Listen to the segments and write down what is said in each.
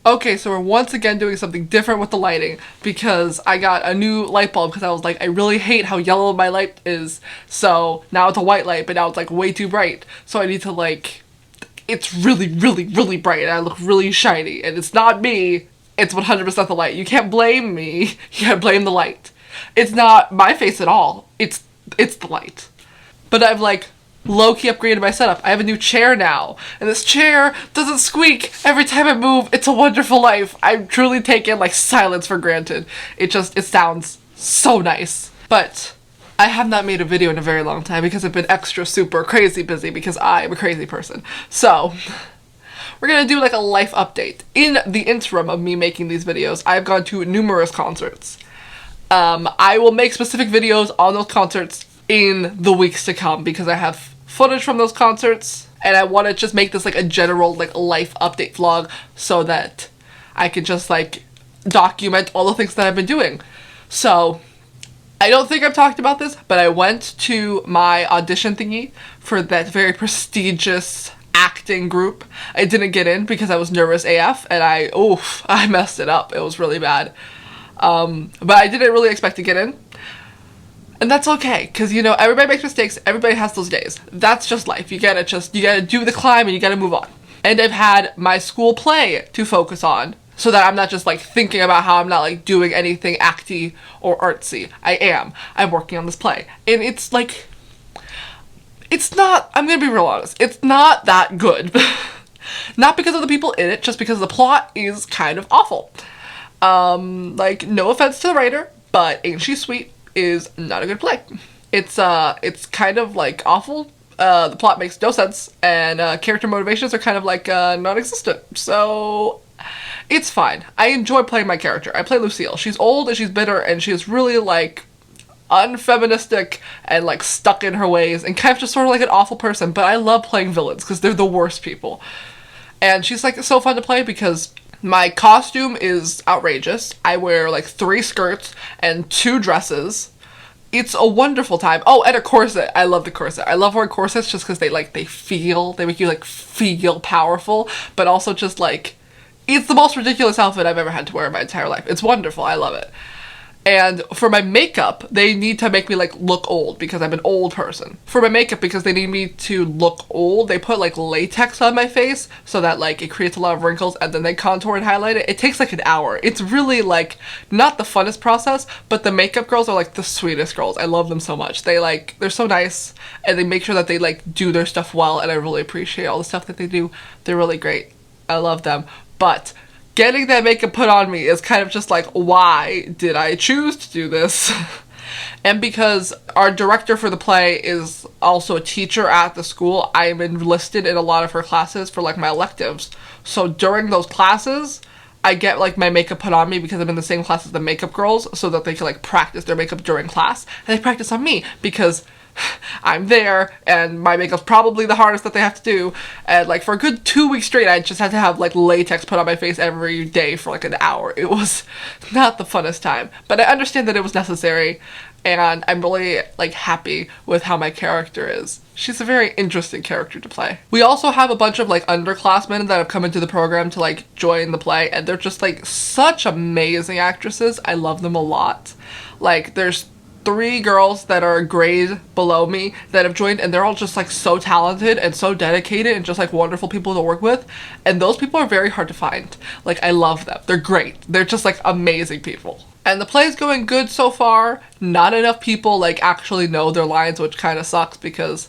Okay, so we're once again doing something different with the lighting because I got a new light bulb because I was like, I really hate how yellow my light is. So now it's a white light, but now it's like way too bright. So I need to like, it's really, really, really bright and I look really shiny. And it's not me, it's 100% the light. You can't blame me, you gotta blame the light. It's not my face at all, it's the light. But I've like low-key upgraded my setup. I have a new chair now, and this chair doesn't squeak every time I move. It's a wonderful life. I've truly taken like silence for granted. It sounds so nice. But I have not made a video in a very long time because I've been extra super crazy busy because I am a crazy person. So we're gonna do like a life update. In the interim of me making these videos, I've gone to numerous concerts. I will make specific videos on those concerts in the weeks to come because I have footage from those concerts and I want to just make this like a general like life update vlog so that I can just like document all the things that I've been doing. So I don't think I've talked about this, but I went to my audition thingy for that very prestigious acting group. I didn't get in because I was nervous AF and I messed it up. It was really bad. But I didn't really expect to get in. And that's okay, because, you know, everybody makes mistakes, everybody has those days. That's just life. You gotta do the climb and you gotta move on. And I've had my school play to focus on, so that I'm not just, like, thinking about how I'm not, like, doing anything acty or artsy. I am. I'm working on this play. And it's, like, it's not, I'm gonna be real honest, it's not that good. Not because of the people in it, just because the plot is kind of awful. Like, no offense to the writer, but Ain't She Sweet is not a good play. It's kind of like awful. The plot makes no sense, and character motivations are kind of like non-existent. So it's fine. I enjoy playing my character. I play Lucille. She's old and she's bitter and she's really like unfeministic and like stuck in her ways and kind of just sort of like an awful person. But I love playing villains because they're the worst people. And she's like so fun to play because my costume is outrageous. I wear like 3 skirts and 2 dresses. It's a wonderful time. Oh, and a corset. I love the corset. I love wearing corsets just because they make you like feel powerful, but also just like, it's the most ridiculous outfit I've ever had to wear in my entire life. It's wonderful. I love it. And for my makeup, they need to make me like look old because I'm an old person. For my makeup, because they need me to look old, they put like latex on my face so that like it creates a lot of wrinkles and then they contour and highlight it. It takes like an hour. It's really like not the funnest process, but the makeup girls are like the sweetest girls. I love them so much. They're so nice and they make sure that they like do their stuff well, and I really appreciate all the stuff that they do. They're really great. I love them. But getting that makeup put on me is kind of just like, why did I choose to do this? And because our director for the play is also a teacher at the school, I am enlisted in a lot of her classes for like my electives. So during those classes, I get like my makeup put on me because I'm in the same class as the makeup girls so that they can like practice their makeup during class. And they practice on me because I'm there and my makeup's probably the hardest that they have to do, and like for a good 2 weeks straight I just had to have like latex put on my face every day for like an hour. It was not the funnest time, but I understand that it was necessary, and I'm really like happy with how my character is. She's a very interesting character to play. We also have a bunch of like underclassmen that have come into the program to like join the play, and they're just like such amazing actresses. I love them a lot. Like there's 3 girls that are a grade below me that have joined, and they're all just like so talented and so dedicated and just like wonderful people to work with, and those people are very hard to find. Like I love them. They're great. They're just like amazing people. And the play's going good so far. Not enough people like actually know their lines, which kind of sucks because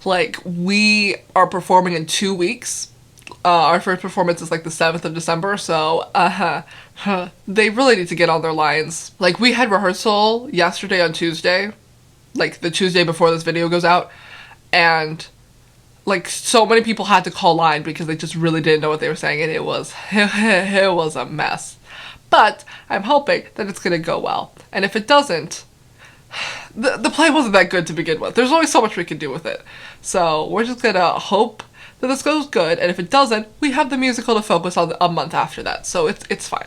like we are performing in 2 weeks. Our first performance is like the 7th of December, so they really need to get on their lines. Like we had rehearsal yesterday on Tuesday, like the Tuesday before this video goes out, and like so many people had to call line because they just really didn't know what they were saying, and it was a mess. But I'm hoping that it's gonna go well, and if it doesn't, the play wasn't that good to begin with. There's only so much we can do with it, so we're just gonna hope that this goes good, and if it doesn't, we have the musical to focus on a month after that, so it's fine.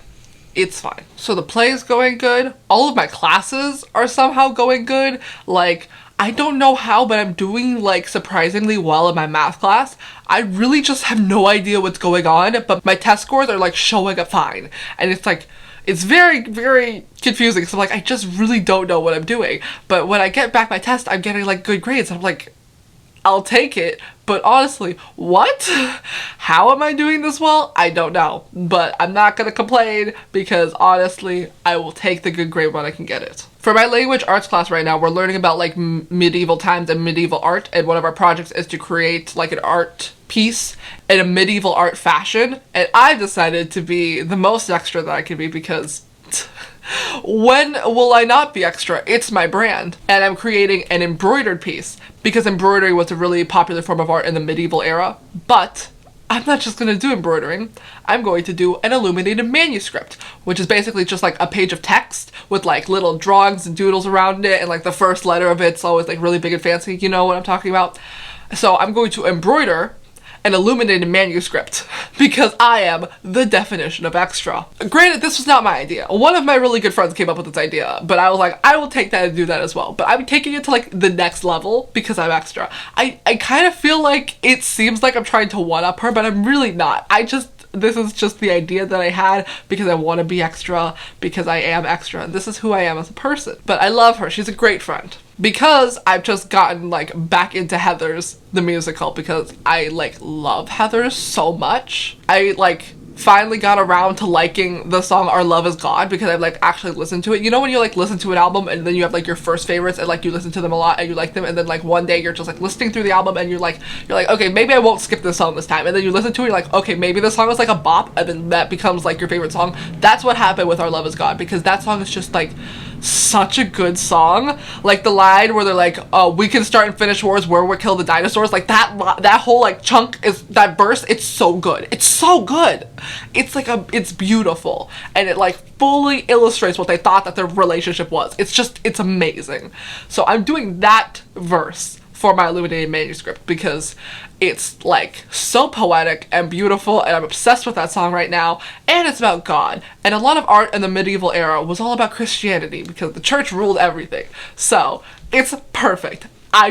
It's fine. So the play is going good. All of my classes are somehow going good. Like, I don't know how, but I'm doing like surprisingly well in my math class. I really just have no idea what's going on, but my test scores are like showing up fine. And it's like, it's very, very confusing. So I'm like, I just really don't know what I'm doing. But when I get back my test, I'm getting like good grades. I'm like, I'll take it. But honestly, what? How am I doing this well? I don't know. But I'm not gonna complain because honestly, I will take the good grade when I can get it. For my language arts class right now, we're learning about like medieval times and medieval art, and one of our projects is to create like an art piece in a medieval art fashion, and I've decided to be the most extra that I can be because when will I not be extra? It's my brand. And I'm creating an embroidered piece because embroidery was a really popular form of art in the medieval era, but I'm not just gonna do embroidering. I'm going to do an illuminated manuscript, which is basically just like a page of text with like little drawings and doodles around it, and like the first letter of it's always like really big and fancy. You know what I'm talking about? So I'm going to embroider an illuminated manuscript because I am the definition of extra. Granted, this was not my idea. One of my really good friends came up with this idea, but I was like, I will take that and do that as well. But I'm taking it to like the next level because I'm extra. I kind of feel like it seems like I'm trying to one-up her, but I'm really not. This is just the idea that I had because I want to be extra, because I am extra, and this is who I am as a person. But I love her. She's a great friend. Because I've just gotten like back into Heathers, the musical, because I like love Heathers so much. I like finally got around to liking the song Our Love Is God because I've like actually listened to it. You know when you like listen to an album and then you have like your first favorites and like you listen to them a lot and you like them, and then like one day you're just like listening through the album and you're like, okay, maybe I won't skip this song this time, and then you listen to it, you're like, okay, maybe this song is like a bop, and then that becomes like your favorite song. That's what happened with Our Love Is God, because that song is just like such a good song. Like the line where they're like, we can start and finish wars where we kill the dinosaurs, like that whole like chunk, is that verse, it's so good. It's so good. It's like it's beautiful, and it like fully illustrates what they thought that their relationship was. It's amazing. So I'm doing that verse for my illuminated manuscript because it's like so poetic and beautiful, and I'm obsessed with that song right now, and it's about God. And a lot of art in the medieval era was all about Christianity because the church ruled everything. So it's perfect. I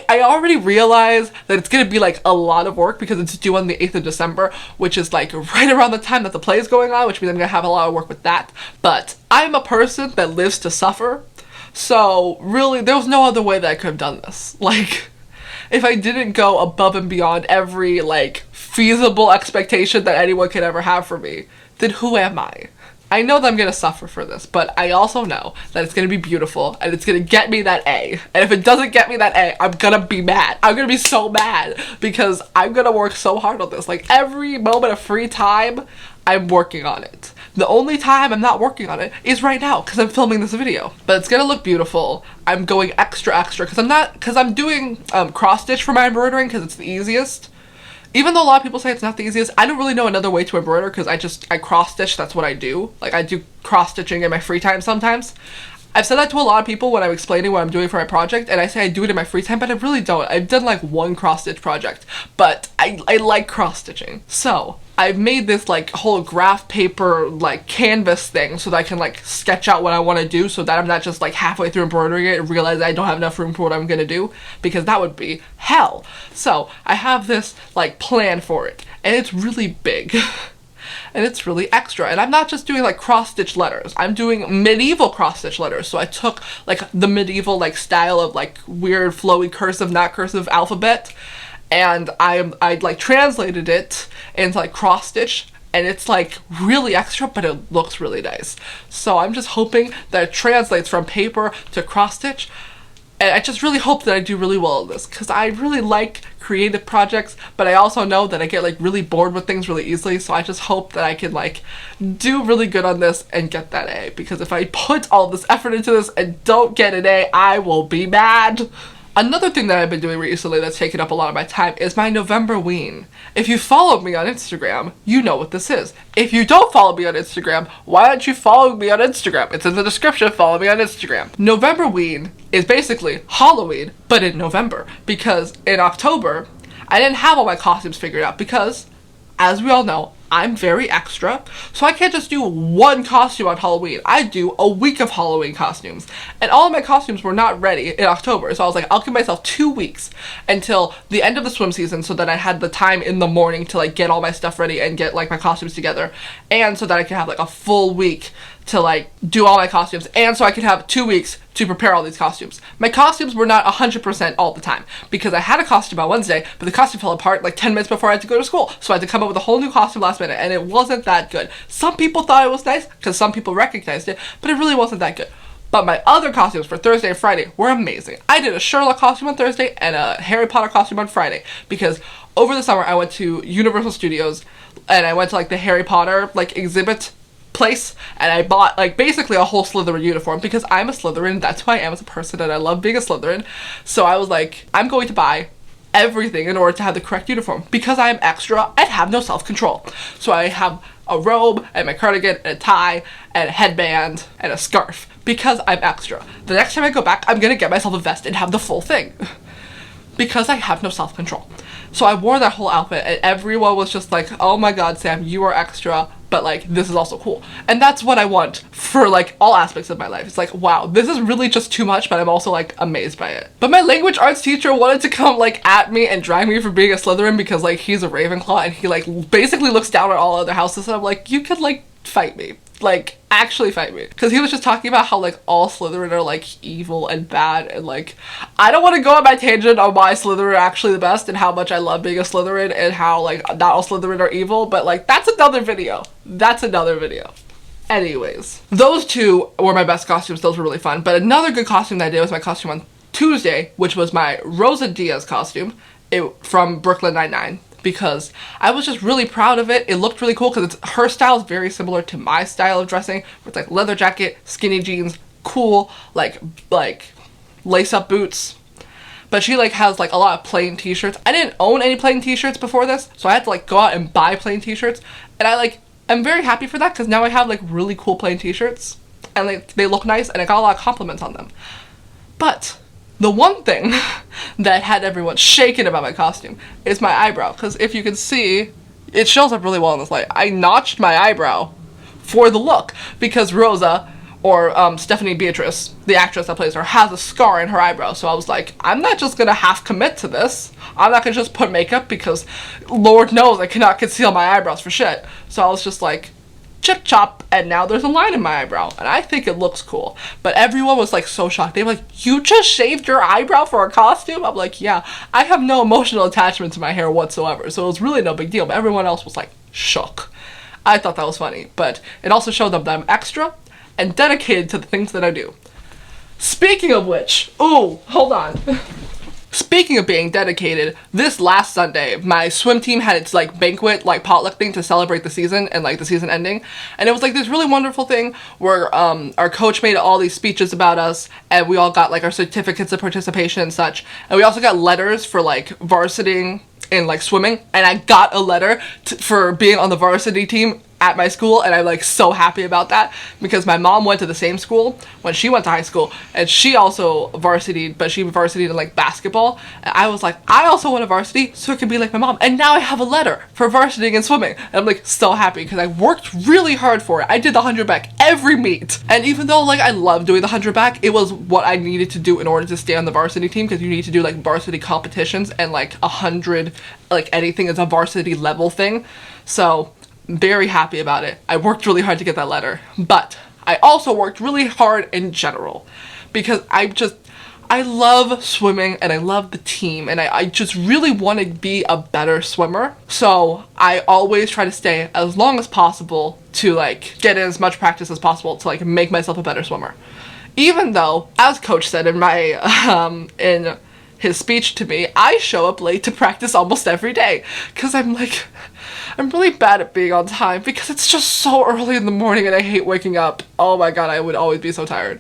already realize that it's gonna be like a lot of work because it's due on the 8th of December, which is like right around the time that the play is going on, which means I'm gonna have a lot of work with that. But I'm a person that lives to suffer, so really there was no other way that I could have done this. Like, if I didn't go above and beyond every like feasible expectation that anyone could ever have for me, then who am I? I know that I'm gonna suffer for this, but I also know that it's gonna be beautiful and it's gonna get me that A. And if it doesn't get me that A, I'm gonna be mad. I'm gonna be so mad because I'm gonna work so hard on this. Like every moment of free time, I'm working on it. The only time I'm not working on it is right now because I'm filming this video. But it's gonna look beautiful. I'm going extra because I'm doing cross stitch for my embroidering because it's the easiest. Even though a lot of people say it's not the easiest, I don't really know another way to embroider because I cross stitch. That's what I do. Like I do cross stitching in my free time sometimes. I've said that to a lot of people when I'm explaining what I'm doing for my project, and I say I do it in my free time, but I really don't. I've done like one cross stitch project, but I like cross stitching. So I've made this like whole graph paper like canvas thing so that I can like sketch out what I want to do, so that I'm not just like halfway through embroidering it and realize I don't have enough room for what I'm gonna do, because that would be hell. So I have this like plan for it, and it's really big. And it's really extra. And I'm not just doing like cross-stitch letters. I'm doing medieval cross-stitch letters. So I took like the medieval like style of like weird flowy cursive, not cursive alphabet, and I like translated it into like cross-stitch, and it's like really extra, but it looks really nice. So I'm just hoping that it translates from paper to cross-stitch. And I just really hope that I do really well in this because I really like creative projects, but I also know that I get like really bored with things really easily, so I just hope that I can like do really good on this and get that A, because if I put all this effort into this and don't get an A, I will be mad. Another thing that I've been doing recently that's taken up a lot of my time is my November ween. If you follow me on Instagram, you know what this is. If you don't follow me on Instagram, why aren't you following me on Instagram? It's in the description, follow me on Instagram. November ween is basically Halloween, but in November, because in October, I didn't have all my costumes figured out because as we all know, I'm very extra, so I can't just do one costume on Halloween. I do a week of Halloween costumes. And all of my costumes were not ready in October, so I was like, I'll give myself 2 weeks until the end of the swim season so that I had the time in the morning to like get all my stuff ready and get like my costumes together, and so that I could have like a full week to like do all my costumes, and so I could have 2 weeks to prepare all these costumes. My costumes were not 100% all the time because I had a costume on Wednesday, but the costume fell apart like 10 minutes before I had to go to school, so I had to come up with a whole new costume last minute, and it wasn't that good. Some people thought it was nice because some people recognized it, but it really wasn't that good. But my other costumes for Thursday and Friday were amazing. I did a Sherlock costume on Thursday and a Harry Potter costume on Friday because over the summer I went to Universal Studios and I went to like the Harry Potter like exhibit place, and I bought like basically a whole Slytherin uniform because I'm a Slytherin. That's who I am as a person, and I love being a Slytherin. So I was like, I'm going to buy everything in order to have the correct uniform because I am extra and have no self-control. So I have a robe and my cardigan and a tie and a headband and a scarf because I'm extra. The next time I go back, I'm gonna get myself a vest and have the full thing because I have no self-control. So I wore that whole outfit and everyone was just like, oh my god, Sam, you are extra, but like this is also cool. And that's what I want for like all aspects of my life. It's like, wow, this is really just too much, but I'm also like amazed by it. But my language arts teacher wanted to come like at me and drag me for being a Slytherin because like he's a Ravenclaw and he like basically looks down on all other houses, and I'm like, you could like fight me. Like, actually fight me. Because he was just talking about how, like, all Slytherin are, like, evil and bad. And, like, I don't want to go on my tangent on why Slytherin are actually the best and how much I love being a Slytherin and how, like, not all Slytherin are evil. But, like, that's another video. That's another video. Anyways, those two were my best costumes. Those were really fun. But another good costume that I did was my costume on Tuesday, which was my Rosa Diaz costume from Brooklyn Nine-Nine. Because I was just really proud of it. It looked really cool because her style is very similar to my style of dressing. With like leather jacket, skinny jeans, cool, like lace up boots. But she like has like a lot of plain t-shirts. I didn't own any plain t-shirts before this, so I had to like go out and buy plain t-shirts. And I'm very happy for that because now I have like really cool plain t-shirts. And like they look nice and I got a lot of compliments on them. But the one thing that had everyone shaken about my costume is my eyebrow. Because if you can see, it shows up really well in this light. I notched my eyebrow for the look because Rosa, or Stephanie Beatrice, the actress that plays her, has a scar in her eyebrow. So I was like, I'm not just going to half commit to this. I'm not going to just put makeup because Lord knows I cannot conceal my eyebrows for shit. So I was just like, chip chop, and now there's a line in my eyebrow, and I think it looks cool. But everyone was like so shocked. They were like, you just shaved your eyebrow for a costume? I'm like, yeah, I have no emotional attachment to my hair whatsoever, so it was really no big deal. But everyone else was like shook. I thought that was funny, but it also showed them that I'm extra and dedicated to the things that I do. Speaking of which, ooh, hold on. Speaking of being dedicated, this last Sunday, my swim team had its like banquet, like potluck thing to celebrate the season and like the season ending. And it was like this really wonderful thing where our coach made all these speeches about us and we all got like our certificates of participation and such. And we also got letters for like varsitying in like swimming. And I got a letter for being on the varsity team at my school, and I'm like so happy about that because my mom went to the same school when she went to high school, and she also varsitied, but she varsitied in like basketball. And I was like, I also want a varsity so it can be like my mom, and now I have a letter for varsitying and swimming, and I'm like so happy because I worked really hard for it. I did the 100 back every meet, and even though like I love doing the 100 back, it was what I needed to do in order to stay on the varsity team because you need to do like varsity competitions, and like 100, like anything is a varsity level thing. So very happy about it. I worked really hard to get that letter, but I also worked really hard in general because I love swimming and I love the team, and I just really want to be a better swimmer. So I always try to stay as long as possible to like get in as much practice as possible to like make myself a better swimmer. Even though, as coach said in my in his speech to me, I show up late to practice almost every day because I'm really bad at being on time because it's just so early in the morning and I hate waking up. Oh my god, I would always be so tired.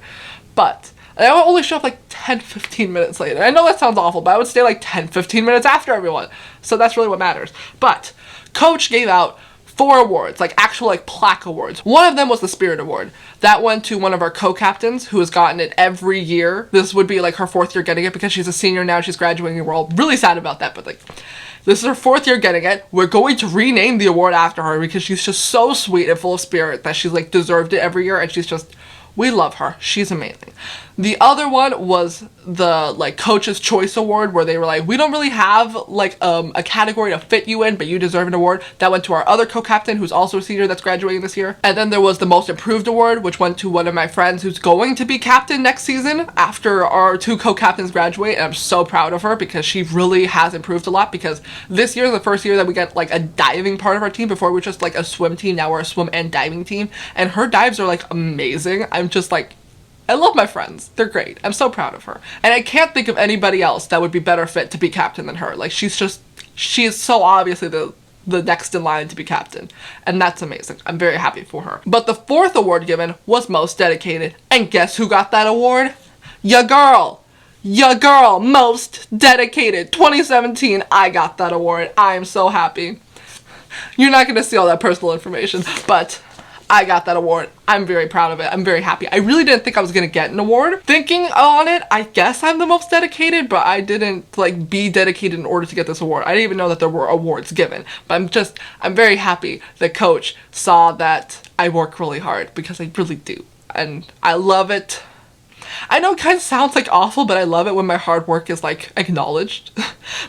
But I would only show up like 10-15 minutes late. And I know that sounds awful, but I would stay like 10-15 minutes after everyone. So that's really what matters. But coach gave out 4 awards, like actual like plaque awards. One of them was the Spirit Award. That went to one of our co-captains who has gotten it every year. This would be like her 4th year getting it because she's a senior now, she's graduating. We're all really sad about that, but like, this is her 4th year getting it. We're going to rename the award after her because she's just so sweet and full of spirit that she's like deserved it every year, and she's just, we love her. She's amazing. The other one was the like Coach's Choice Award, where they were like, we don't really have like a category to fit you in, but you deserve an award. That went to our other co-captain, who's also a senior that's graduating this year. And then there was the Most Improved Award, which went to one of my friends who's going to be captain next season after our 2 co-captains graduate. And I'm so proud of her because she really has improved a lot, because this year is the first year that we get like a diving part of our team. Before we were just like a swim team, now we're a swim and diving team, and her dives are like amazing. I'm just like, I love my friends. They're great. I'm so proud of her. And I can't think of anybody else that would be better fit to be captain than her. Like, she is so obviously the next in line to be captain. And that's amazing. I'm very happy for her. But the 4th award given was Most Dedicated. And guess who got that award? Ya girl. Ya girl. Most Dedicated. 2017. I got that award. I'm so happy. You're not going to see all that personal information, but I got that award. I'm very proud of it. I'm very happy. I really didn't think I was gonna get an award. Thinking on it, I guess I'm the most dedicated, but I didn't like be dedicated in order to get this award. I didn't even know that there were awards given, but I'm very happy that Coach saw that I work really hard, because I really do. And I love it. I know it kind of sounds like awful, but I love it when my hard work is like acknowledged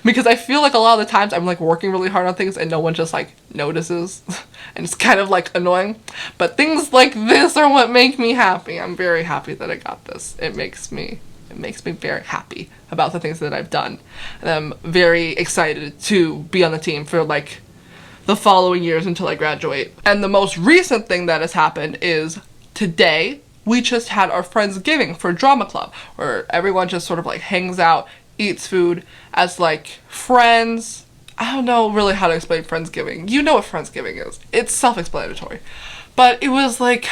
because I feel like a lot of the times I'm like working really hard on things and no one just like notices and it's kind of like annoying. But things like this are what make me happy. I'm very happy that I got this. It makes me very happy about the things that I've done. And I'm very excited to be on the team for like the following years until I graduate. And the most recent thing that has happened is today we just had our Friendsgiving for Drama Club, where everyone just sort of like hangs out, eats food as like friends. I don't know really how to explain Friendsgiving. You know what Friendsgiving is. It's self-explanatory. But it was like,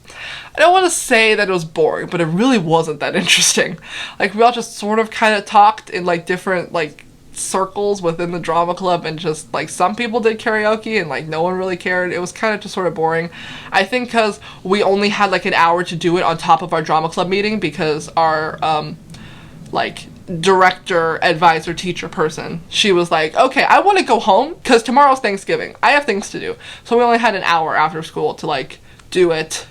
I don't want to say that it was boring, but it really wasn't that interesting. Like, we all just sort of kind of talked in like different like circles within the drama club, and just like some people did karaoke and like no one really cared. It was kind of just sort of boring. I think because we only had like an hour to do it on top of our drama club meeting, because our like director, advisor, teacher person, she was like, okay, I want to go home because tomorrow's Thanksgiving. I have things to do. So we only had an hour after school to like do it,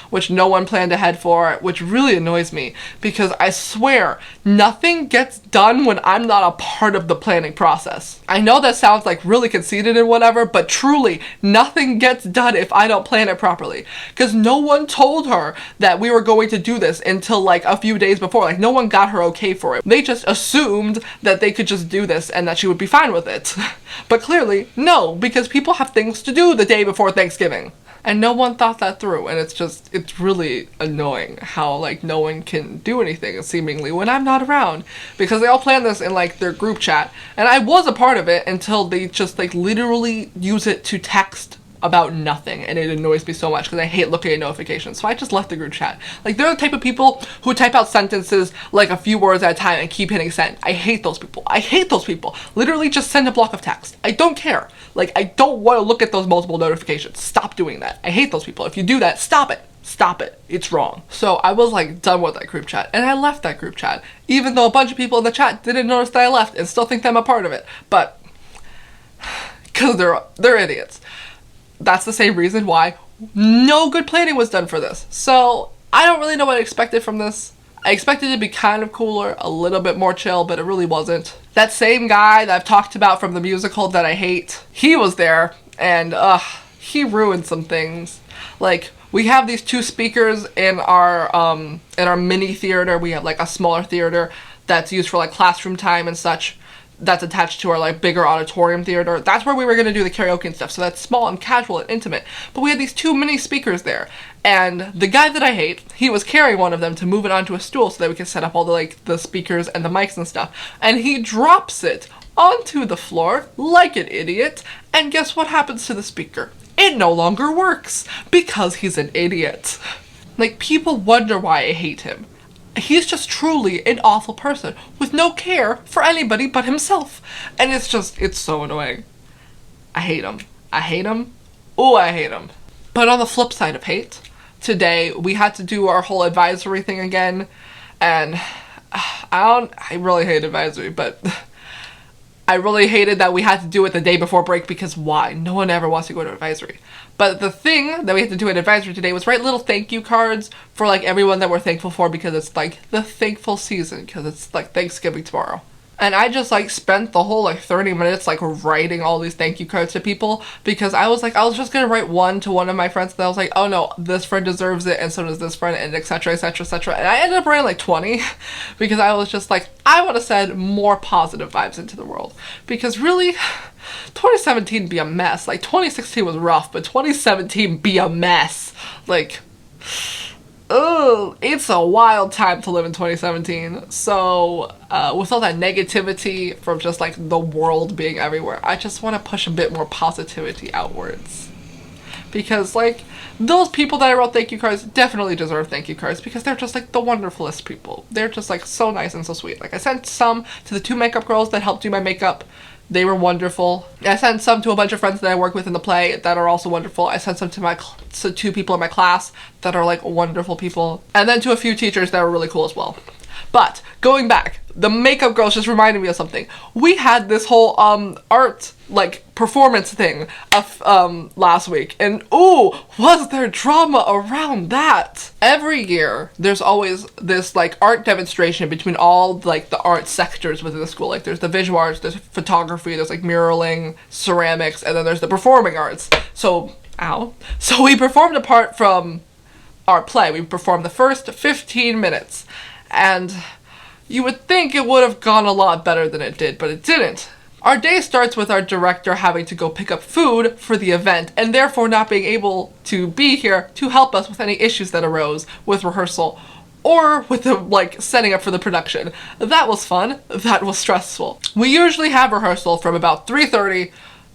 which no one planned ahead for, which really annoys me, because I swear nothing gets done when I'm not a part of the planning process. I know that sounds like really conceited and whatever, but truly nothing gets done if I don't plan it properly, because no one told her that we were going to do this until like a few days before. Like, no one got her okay for it. They just assumed that they could just do this and that she would be fine with it. But clearly no, because people have things to do the day before Thanksgiving. And no one thought that through, and it's really annoying how, like, no one can do anything, seemingly, when I'm not around. Because they all plan this in, like, their group chat, and I was a part of it until they just, like, literally use it to text about nothing, and it annoys me so much because I hate looking at notifications. So I just left the group chat. Like, they're the type of people who type out sentences like a few words at a time and keep hitting send. I hate those people. I hate those people. Literally just send a block of text. I don't care. Like, I don't want to look at those multiple notifications. Stop doing that. I hate those people. If you do that, stop it. Stop it. It's wrong. So I was like done with that group chat, and I left that group chat, even though a bunch of people in the chat didn't notice that I left and still think that I'm a part of it. But because they're idiots. That's the same reason why no good planning was done for this. So I don't really know what I expected from this. I expected it to be kind of cooler, a little bit more chill, but it really wasn't. That same guy that I've talked about from the musical that I hate, he was there, and he ruined some things. Like, we have these 2 speakers in our mini theater. We have like a smaller theater that's used for like classroom time and such, that's attached to our like bigger auditorium theater. That's where we were going to do the karaoke and stuff, so that's small and casual and intimate. But we had these 2 mini speakers there, and the guy that I hate, he was carrying one of them to move it onto a stool so that we could set up all the like the speakers and the mics and stuff, and he drops it onto the floor like an idiot, and guess what happens to the speaker? It no longer works because he's an idiot. Like, people wonder why I hate him. He's just truly an awful person with no care for anybody but himself. And it's so annoying. I hate him. I hate them. Ooh, I hate them. But on the flip side of hate, today we had to do our whole advisory thing again, and I really hate advisory, but I really hated that we had to do it the day before break, because why? No one ever wants to go to advisory. But the thing that we had to do at advisory today was write little thank you cards for like everyone that we're thankful for, because it's like the thankful season, because it's like Thanksgiving tomorrow. And I just like spent the whole like 30 minutes like writing all these thank you cards to people, because I was just gonna write one to one of my friends, and I was like, oh no, this friend deserves it, and so does this friend, and etc, etc, etc. And I ended up writing like 20 because I was just like, I want to send more positive vibes into the world, because really 2017 be a mess. Like 2016 was rough, but 2017 be a mess. Like, oh, it's a wild time to live in 2017. So with all that negativity from just like the world being everywhere, I just want to push a bit more positivity outwards, because like those people that I wrote thank you cards definitely deserve thank you cards, because they're just like the wonderfulest people. They're just like so nice and so sweet. Like I sent some to the 2 makeup girls that helped do my makeup. They were wonderful. I sent some to a bunch of friends that I work with in the play that are also wonderful. I sent some to 2 people in my class that are like wonderful people. And then to a few teachers that were really cool as well. But going back, the makeup girls just reminded me of something. We had this whole art like performance thing last week, and ooh, was there drama around that. Every year there's always this like art demonstration between all like the art sectors within the school. Like there's the visual arts, there's photography, there's like muraling, ceramics, and then there's the performing arts. So we performed a part from our play. We performed the first 15 minutes, and you would think it would have gone a lot better than it did, but it didn't. Our day starts with our director having to go pick up food for the event, and therefore not being able to be here to help us with any issues that arose with rehearsal or with the like setting up for the production. That was fun. That was stressful. We usually have rehearsal from about 3:30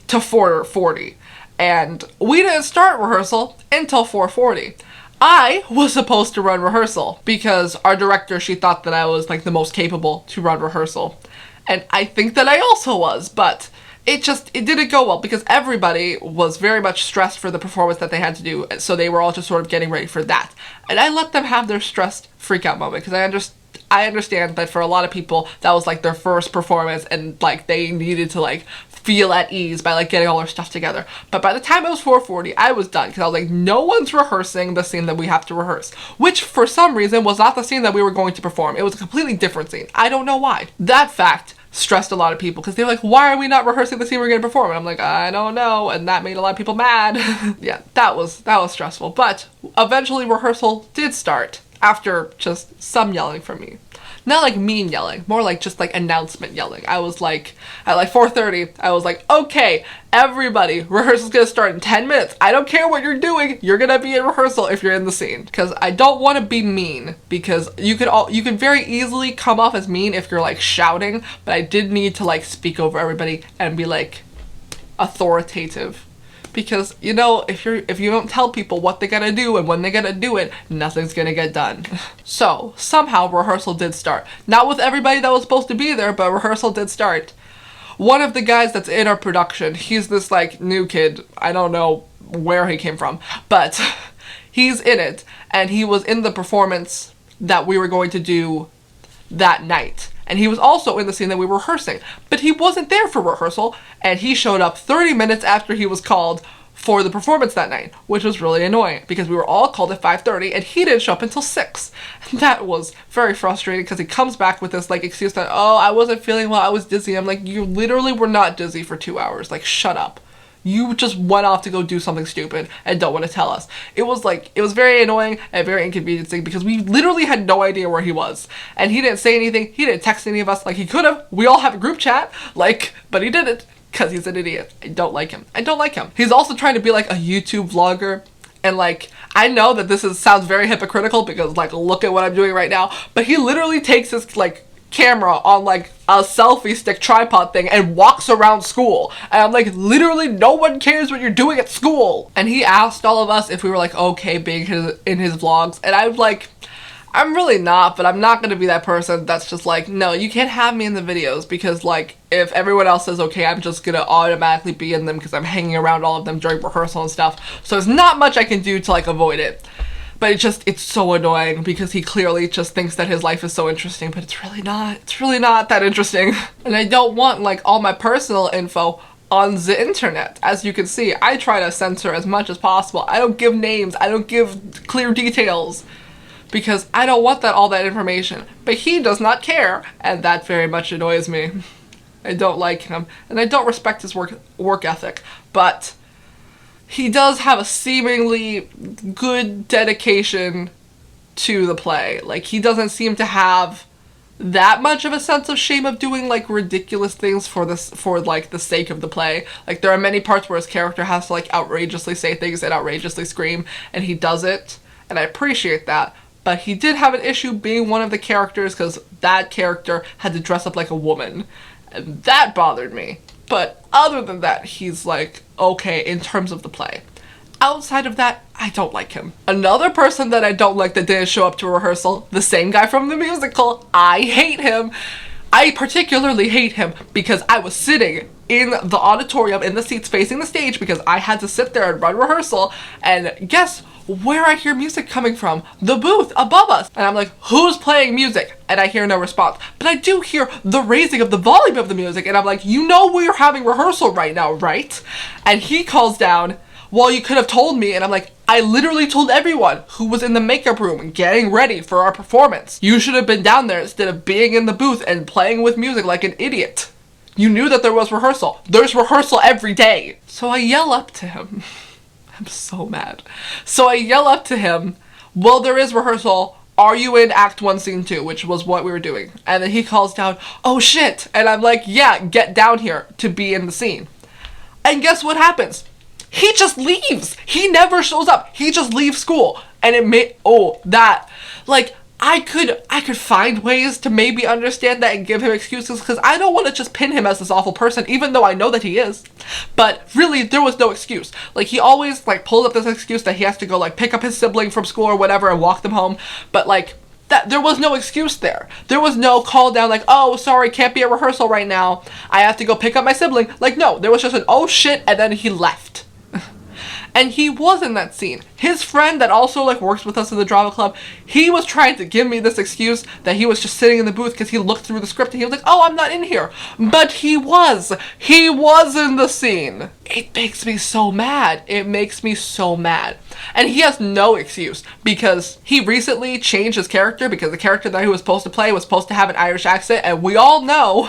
to 4:40, and we didn't start rehearsal until 4:40. I was supposed to run rehearsal because our director, she thought that I was like the most capable to run rehearsal. And I think that I also was, but it didn't go well because everybody was very much stressed for the performance that they had to do. So they were all just sort of getting ready for that. And I let them have their stressed freak out moment, because I understand that for a lot of people that was like their first performance, and like they needed to like feel at ease by like getting all our stuff together. But by the time it was 4:40, I was done, because I was like, no one's rehearsing the scene that we have to rehearse, which for some reason was not the scene that we were going to perform. It was a completely different scene. I don't know why. That fact stressed a lot of people, because they were like, why are we not rehearsing the scene we're going to perform? And I'm like, I don't know, and that made a lot of people mad. Yeah, that was stressful. But eventually rehearsal did start after just some yelling from me. Not like mean yelling, more like just like announcement yelling. I was like, at like 4:30, I was like, okay, everybody, rehearsal's gonna start in 10 minutes. I don't care what you're doing, you're gonna be in rehearsal if you're in the scene. Because I don't want to be mean, because you can very easily come off as mean if you're like shouting, but I did need to like speak over everybody and be like authoritative. Because, you know, if you don't tell people what they gotta do and when they gotta do it, nothing's gonna get done. So, somehow rehearsal did start. Not with everybody that was supposed to be there, but rehearsal did start. One of the guys that's in our production, he's this like new kid. I don't know where he came from, but he's in it, and he was in the performance that we were going to do that night. And he was also in the scene that we were rehearsing. But he wasn't there for rehearsal, and he showed up 30 minutes after he was called for the performance that night, which was really annoying, because we were all called at 5:30, and he didn't show up until 6. That was very frustrating, because he comes back with this like excuse that, oh, I wasn't feeling well, I was dizzy. I'm like, you literally were not dizzy for 2 hours. Like, shut up. You just went off to go do something stupid and don't want to tell us. It was very annoying and very inconveniencing, because we literally had no idea where he was. And he didn't say anything. He didn't text any of us like he could have. We all have a group chat, like, but he didn't, because he's an idiot. I don't like him. I don't like him. He's also trying to be like a YouTube vlogger. And like, I know that sounds very hypocritical, because like, look at what I'm doing right now. But he literally takes his like camera on like a selfie stick tripod thing and walks around school, and I'm like, literally no one cares what you're doing at school. And he asked all of us if we were like okay being in his vlogs, and I'm like, I'm really not, but I'm not gonna be that person that's just like, no, you can't have me in the videos because, like, if everyone else says okay, I'm just gonna automatically be in them because I'm hanging around all of them during rehearsal and stuff. So there's not much I can do to, like, avoid it. But it's so annoying because he clearly just thinks that his life is so interesting, but it's really not. It's really not that interesting. And I don't want, like, all my personal info on the internet. As you can see, I try to censor as much as possible. I don't give names, I don't give clear details, because I don't want all that information. But he does not care, and that very much annoys me. I don't like him, and I don't respect his work ethic, but he does have a seemingly good dedication to the play. Like, he doesn't seem to have that much of a sense of shame of doing, like, ridiculous things for like the sake of the play. Like, there are many parts where his character has to, like, outrageously say things and outrageously scream, and he does it, and I appreciate that. But he did have an issue being one of the characters because that character had to dress up like a woman. And that bothered me. But other than that, he's, like, okay in terms of the play. Outside of that, I don't like him. Another person that I don't like that didn't show up to rehearsal, the same guy from the musical, I hate him. I particularly hate him because I was sitting in the auditorium in the seats facing the stage because I had to sit there and run rehearsal, and guess where I hear music coming from? The booth above us. And I'm like, who's playing music? And I hear no response. But I do hear the raising of the volume of the music, and I'm like, you know we're having rehearsal right now, right? And he calls down, well, you could have told me. And I'm like, I literally told everyone who was in the makeup room getting ready for our performance. You should have been down there instead of being in the booth and playing with music like an idiot. You knew that there was rehearsal. There's rehearsal every day. So I yell up to him. I'm so mad. So I yell up to him, well, there is rehearsal. Are you in Act 1, Scene 2? Which was what we were doing. And then he calls down, oh shit. And I'm like, yeah, get down here to be in the scene. And guess what happens? He just leaves. He never shows up. He just leaves school. And it made, like, I could find ways to maybe understand that and give him excuses, because I don't want to just pin him as this awful person, even though I know that he is. But really, there was no excuse. Like, he always, like, pulled up this excuse that he has to go, like, pick up his sibling from school or whatever and walk them home. But, like, there was no excuse there. There was no call down like, oh, sorry, can't be at rehearsal right now. I have to go pick up my sibling. Like, no, there was just an, oh shit, and then he left. And he was in that scene. His friend that also, like, works with us in the drama club, he was trying to give me this excuse that he was just sitting in the booth because he looked through the script and he was like, oh, I'm not in here. But he was. He was in the scene. It makes me so mad. It makes me so mad. And he has no excuse because he recently changed his character because the character that he was supposed to play was supposed to have an Irish accent, and we all know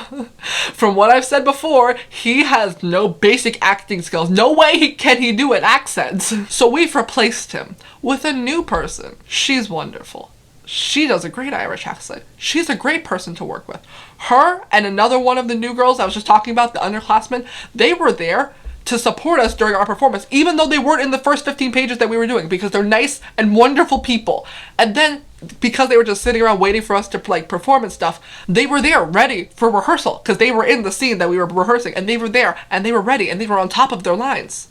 from what I've said before, he has no basic acting skills. No way can he do an accent. So we've replaced him with a new person. She's wonderful. She does a great Irish accent. She's a great person to work with. Her and another one of the new girls I was just talking about, the underclassmen, they were there to support us during our performance, even though they weren't in the first 15 pages that we were doing, because they're nice and wonderful people. And then, because they were just sitting around waiting for us to, like, perform and stuff, they were there ready for rehearsal, because they were in the scene that we were rehearsing, and they were there, and they were ready, and they were on top of their lines.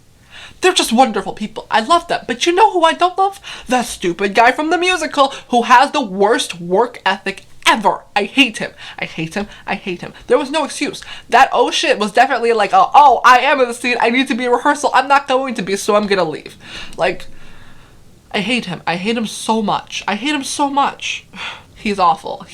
They're just wonderful people. I love them. But you know who I don't love? That stupid guy from the musical who has the worst work ethic ever. I hate him. I hate him. I hate him. There was no excuse. That oh shit was definitely like, oh, I am in the scene. I need to be in rehearsal. I'm not going to be, so I'm gonna leave. Like, I hate him. I hate him so much. I hate him so much. He's awful.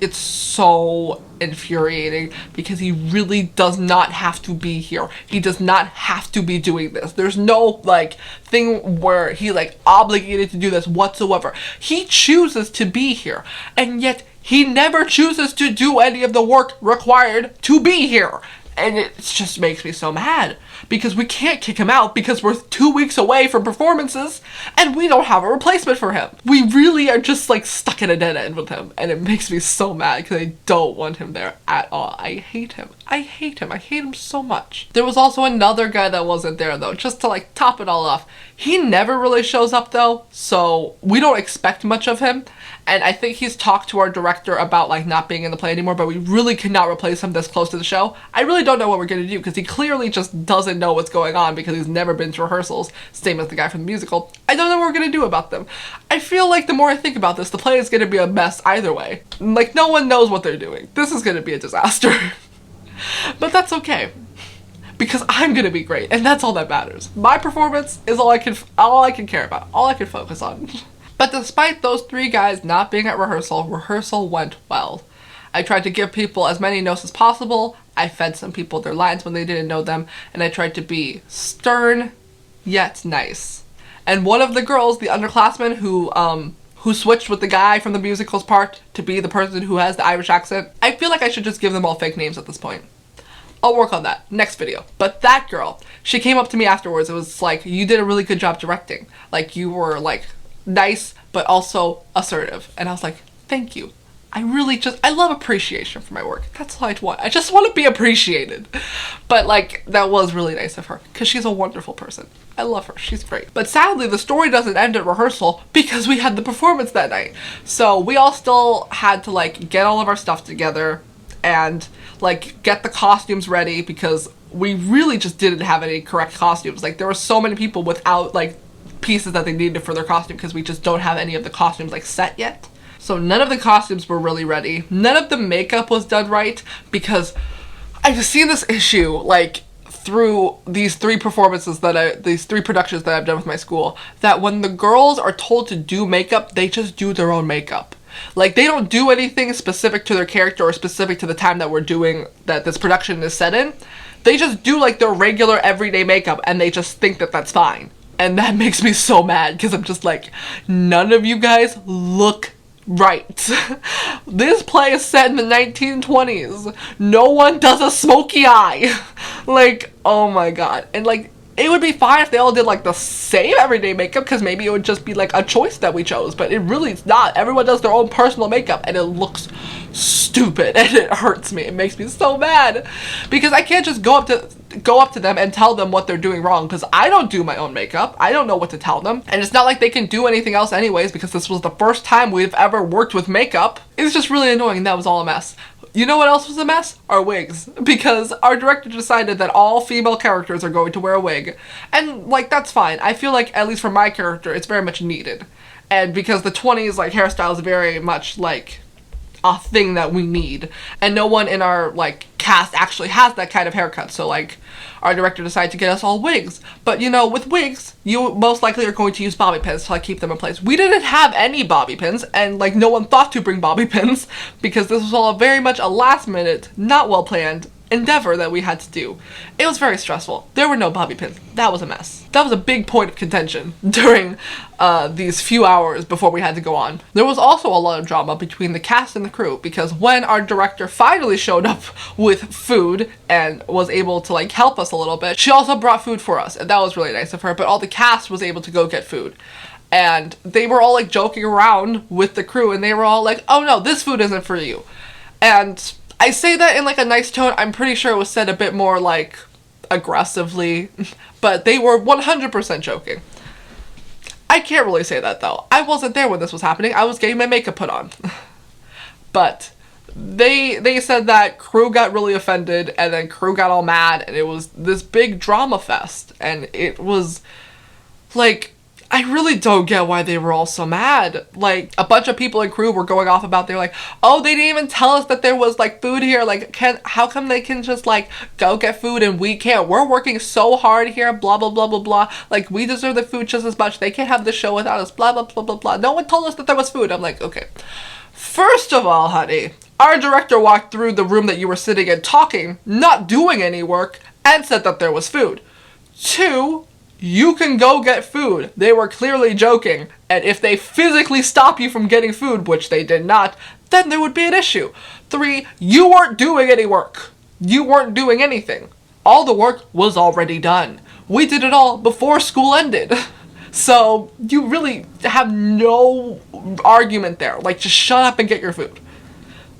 It's so infuriating because he really does not have to be here. He does not have to be doing this. There's no, like, thing where he, like, obligated to do this whatsoever. He chooses to be here, and yet he never chooses to do any of the work required to be here. And it just makes me so mad because we can't kick him out because we're 2 weeks away from performances and we don't have a replacement for him. We really are just, like, stuck in a dead end with him, and it makes me so mad because I don't want him there at all. I hate him. I hate him. I hate him so much. There was also another guy that wasn't there though, just to like top it all off. He never really shows up though, so we don't expect much of him. And I think he's talked to our director about like not being in the play anymore, but we really cannot replace him this close to the show. I really don't know what we're gonna do because he clearly just doesn't know what's going on because he's never been to rehearsals. Same as the guy from the musical. I don't know what we're gonna do about them. I feel like the more I think about this, the play is gonna be a mess either way. Like no one knows what they're doing. This is gonna be a disaster. But that's okay. Because I'm gonna be great, and that's all that matters. My performance is all I can care about, all I can focus on. But despite those 3 guys not being at rehearsal went well. I tried to give people as many notes as possible, I fed some people their lines when they didn't know them, and I tried to be stern, yet nice. And one of the girls, the underclassmen who switched with the guy from the musical's part to be the person who has the Irish accent, I feel like I should just give them all fake names at this point. I'll work on that next video. But that girl, she came up to me afterwards. It was like, you did a really good job directing. Like, you were like nice, but also assertive. And I was like, thank you. I love appreciation for my work. That's all I want. I just want to be appreciated. But like, that was really nice of her because she's a wonderful person. I love her. She's great. But sadly, the story doesn't end at rehearsal because we had the performance that night. So we all still had to like get all of our stuff together and like get the costumes ready because we really just didn't have any correct costumes. Like there were so many people without like pieces that they needed for their costume because we just don't have any of the costumes like set yet. So none of the costumes were really ready. None of the makeup was done right because I've seen this issue like through these 3 productions that I've done with my school, that when the girls are told to do makeup, they just do their own makeup. Like they don't do anything specific to their character or specific to the time that this production is set in. They just do like their regular everyday makeup and they just think that that's fine. And that makes me so mad because I'm just like, none of you guys look right. This play is set in the 1920s. No one does a smoky eye. Like, oh my god. And like, it would be fine if they all did like the same everyday makeup because maybe it would just be like a choice that we chose, but it really is not. Everyone does their own personal makeup and it looks stupid and it hurts me. It makes me so mad because I can't just go up to them and tell them what they're doing wrong because I don't do my own makeup. I don't know what to tell them. And it's not like they can do anything else anyways because this was the first time we've ever worked with makeup. It's just really annoying. That was all a mess. You know what else was a mess? Our wigs. Because our director decided that all female characters are going to wear a wig. And, like, that's fine. I feel like, at least for my character, it's very much needed. And because the 20s, like, hairstyle is very much, like, a thing that we need. And no one in our, like, cast actually has that kind of haircut. So, like, our director decided to get us all wigs. But, you know, with wigs, you most likely are going to use bobby pins to, like, keep them in place. We didn't have any bobby pins, and, like, no one thought to bring bobby pins because this was all very much a last-minute, not well-planned endeavor that we had to do. It was very stressful. There were no bobby pins. That was a mess. That was a big point of contention during these few hours before we had to go on. There was also a lot of drama between the cast and the crew because when our director finally showed up with food and was able to like help us a little bit, she also brought food for us and that was really nice of her, but all the cast was able to go get food. And they were all like joking around with the crew and they were all like, oh no, this food isn't for you. And I say that in like a nice tone. I'm pretty sure it was said a bit more like aggressively, but they were 100% joking. I can't really say that though. I wasn't there when this was happening. I was getting my makeup put on. But they said that crew got really offended and then crew got all mad and it was this big drama fest and it was like, I really don't get why they were all so mad. Like, a bunch of people in crew were going off about, they're like, oh, they didn't even tell us that there was, like, food here. Like, how come they can just, like, go get food and we can't? We're working so hard here, blah, blah, blah, blah, blah. Like, we deserve the food just as much. They can't have the show without us, blah, blah, blah, blah, blah. No one told us that there was food. I'm like, okay. First of all, honey, our director walked through the room that you were sitting in talking, not doing any work, and said that there was food. 2, you can go get food. They were clearly joking. And if they physically stop you from getting food, which they did not, then there would be an issue. 3, you weren't doing any work. You weren't doing anything. All the work was already done. We did it all before school ended. So you really have no argument there. Like, just shut up and get your food.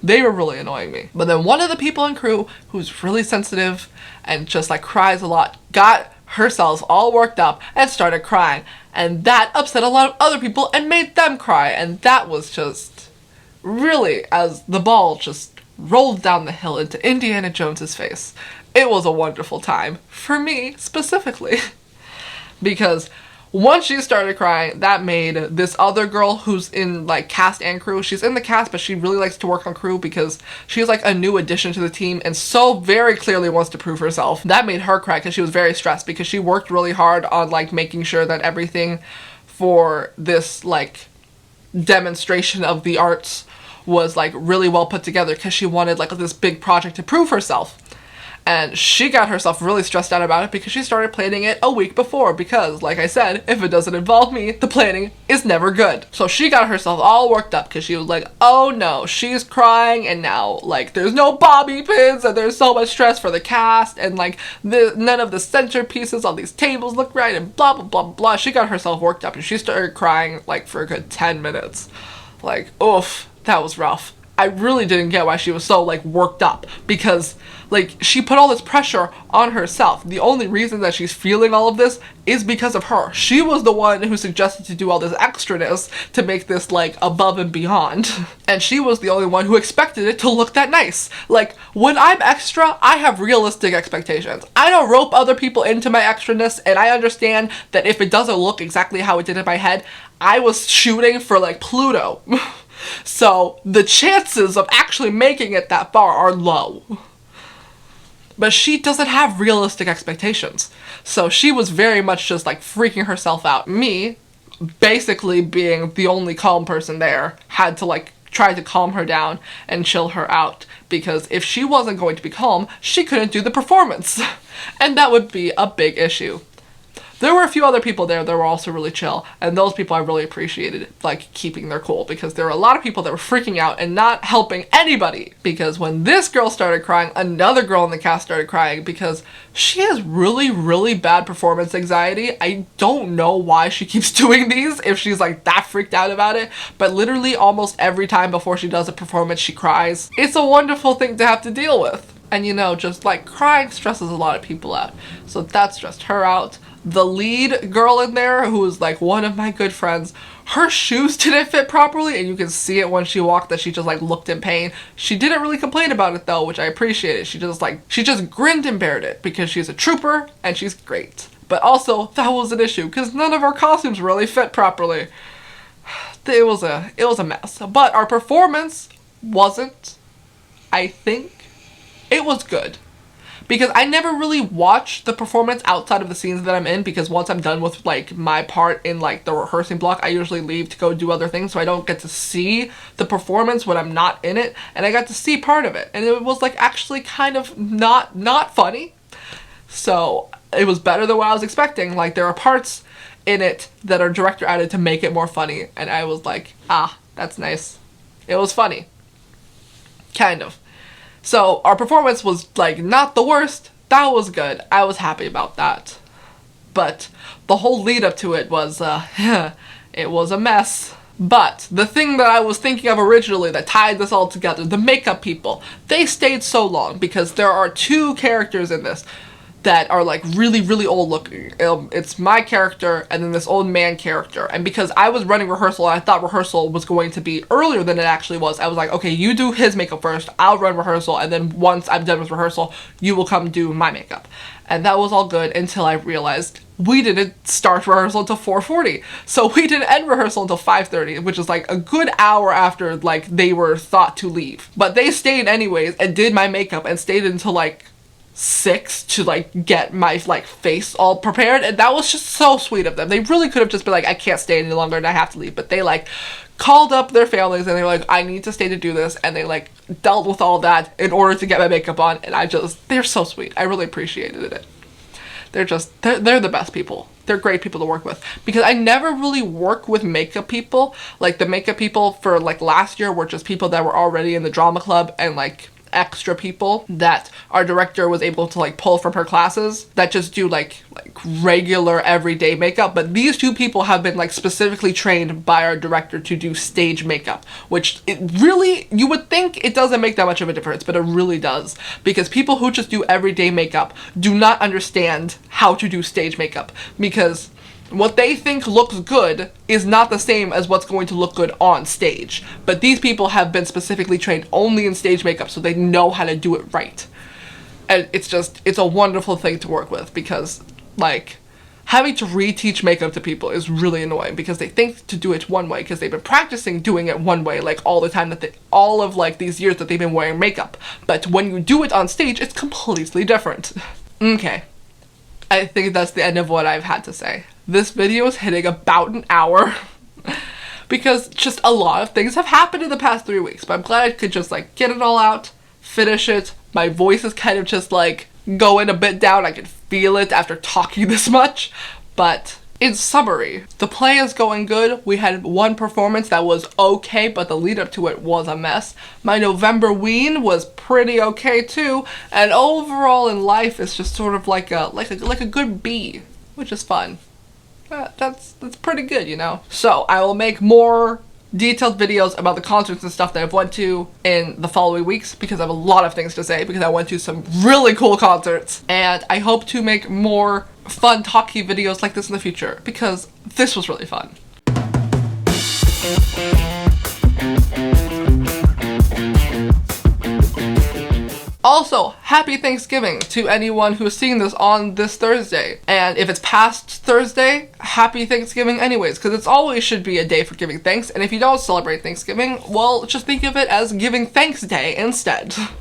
They were really annoying me. But then one of the people in crew who's really sensitive and just like cries a lot got herself all worked up and started crying. And that upset a lot of other people and made them cry. And that was just really, as the ball just rolled down the hill into Indiana Jones's face, it was a wonderful time. For me, specifically. Because once she started crying, that made this other girl who's in like cast and crew. She's in the cast, but she really likes to work on crew because she's like a new addition to the team and so very clearly wants to prove herself. That made her cry because she was very stressed because she worked really hard on like making sure that everything for this like demonstration of the arts was like really well put together because she wanted like this big project to prove herself. And she got herself really stressed out about it because she started planning it a week before because, like I said, if it doesn't involve me, the planning is never good. So she got herself all worked up because she was like, oh no, she's crying and now, like, there's no bobby pins and there's so much stress for the cast and, like, none of the centerpieces on these tables look right and blah, blah, blah, blah. She got herself worked up and she started crying, like, for a good 10 minutes. Like, oof, that was rough. I really didn't get why she was so, like, worked up because, like, she put all this pressure on herself. The only reason that she's feeling all of this is because of her. She was the one who suggested to do all this extraness to make this, like, above and beyond. And she was the only one who expected it to look that nice. Like, when I'm extra, I have realistic expectations. I don't rope other people into my extraness, and I understand that if it doesn't look exactly how it did in my head, I was shooting for, like, Pluto. So the chances of actually making it that far are low. But she doesn't have realistic expectations. So she was very much just like freaking herself out. Me, basically being the only calm person there, had to like try to calm her down and chill her out. Because if she wasn't going to be calm, she couldn't do the performance. And that would be a big issue. There were a few other people there that were also really chill, and those people I really appreciated, like, keeping their cool, because there were a lot of people that were freaking out and not helping anybody, because when this girl started crying, another girl in the cast started crying, because she has really, really bad performance anxiety. I don't know why she keeps doing these, if she's, like, that freaked out about it, but literally almost every time before she does a performance, she cries. It's a wonderful thing to have to deal with. And, you know, just, like, crying stresses a lot of people out, so that stressed her out. The lead girl in there, who was like one of my good friends, her shoes didn't fit properly and you can see it when she walked that she just like looked in pain. She didn't really complain about it though, which I appreciated. She just grinned and bared it because she's a trooper and she's great. But also that was an issue because none of our costumes really fit properly. It was a mess. But our performance wasn't, I think. It was good. Because I never really watch the performance outside of the scenes that I'm in, because once I'm done with like my part in like the rehearsing block, I usually leave to go do other things, so I don't get to see the performance when I'm not in it, and I got to see part of it, and it was like actually kind of not funny. So it was better than what I was expecting. Like there are parts in it that our director added to make it more funny, and I was like, ah, that's nice. It was funny. Kind of. So our performance was like not the worst. That was good. I was happy about that. But the whole lead up to it was it was a mess. But the thing that I was thinking of originally that tied this all together, the makeup people, they stayed so long because there are two characters in this that are like really, really old looking. It's my character and then this old man character. And because I was running rehearsal and I thought rehearsal was going to be earlier than it actually was, I was like, okay, you do his makeup first, I'll run rehearsal, and then once I'm done with rehearsal, you will come do my makeup. And that was all good until I realized we didn't start rehearsal until 4:40. So we didn't end rehearsal until 5:30, which is like a good hour after like they were thought to leave. But they stayed anyways and did my makeup and stayed until like 6 to like get my like face all prepared, and that was just so sweet of them. They really could have just been like, I can't stay any longer and I have to leave, but they like called up their families and they were like, I need to stay to do this, and they like dealt with all that in order to get my makeup on, and they're so sweet. I really appreciated it. They're the best people. They're great people to work with, because I never really work with makeup people. Like the makeup people for like last year were just people that were already in the drama club and like extra people that our director was able to like pull from her classes that just do like regular everyday makeup. But these two people have been like specifically trained by our director to do stage makeup, which it really, you would think it doesn't make that much of a difference, but it really does, because people who just do everyday makeup do not understand how to do stage makeup, because what they think looks good is not the same as what's going to look good on stage. But these people have been specifically trained only in stage makeup, so they know how to do it right. And it's a wonderful thing to work with, because like having to reteach makeup to people is really annoying, because they think to do it one way because they've been practicing doing it one way like all the time, all of like these years that they've been wearing makeup. But when you do it on stage, it's completely different. Okay. I think that's the end of what I've had to say. This video is hitting about an hour because just a lot of things have happened in the past 3 weeks, but I'm glad I could just like get it all out, finish it. My voice is kind of just like going a bit down. I can feel it after talking this much, but in summary, the play is going good. We had one performance that was okay, but the lead up to it was a mess. My November ween was pretty okay too, and overall in life it's just sort of like a good B, which is fun. That's pretty good, you know? So I will make more detailed videos about the concerts and stuff that I've went to in the following weeks, because I have a lot of things to say, because I went to some really cool concerts, and I hope to make more fun talky videos like this in the future, because this was really fun. Also, happy Thanksgiving to anyone who's seeing this on this Thursday. And if it's past Thursday, happy Thanksgiving anyways, because it always should be a day for giving thanks. And if you don't celebrate Thanksgiving, well, just think of it as Giving Thanks Day instead.